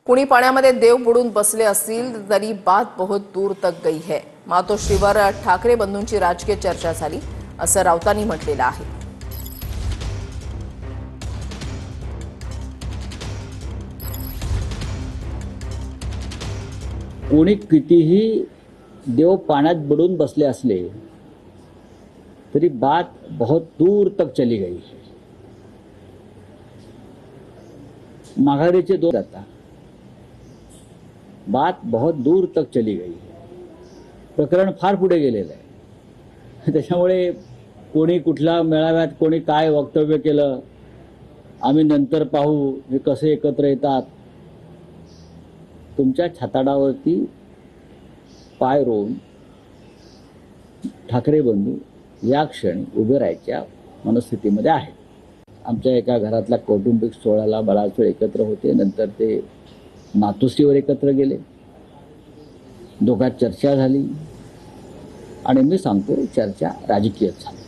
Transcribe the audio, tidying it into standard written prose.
कुणी पाण्यामध्ये देव बुडून बसले असतील तरी बात बहुत दूर तक गई है। मातोश्रीवर ठाकरे बंधूंची राजकीय चर्चा झाली असं राऊतांनी म्हटलेलं आहे। कोणी कितीही देव पाण्यात बुडून बसले असले तरी बात बहुत दूर तक चली गई। माघारीचे दोष आता बात बहुत दूर तक चली गई। प्रकरण फार पुढे गेलेलं आहे। त्याच्यामुळे कोणी कुठल्या मेळाव्यात कोणी काय वक्तव्य केलं, आम्ही नंतर पाहू, हे कसे एकत्र येतात, तुमच्या छाताडावरती पाय रोवून ठाकरे बंधू या क्षणी उभे राहायच्या मनस्थितीमध्ये आहेत। आमच्या एका घरातल्या कौटुंबिक सोहळ्याला बराच वेळ एकत्र होते, नंतर ते मातोश्रीवर एकत्र गेले, दोघात चर्चा झाली आणि मी सांगतो चर्चा राजकीय झाली।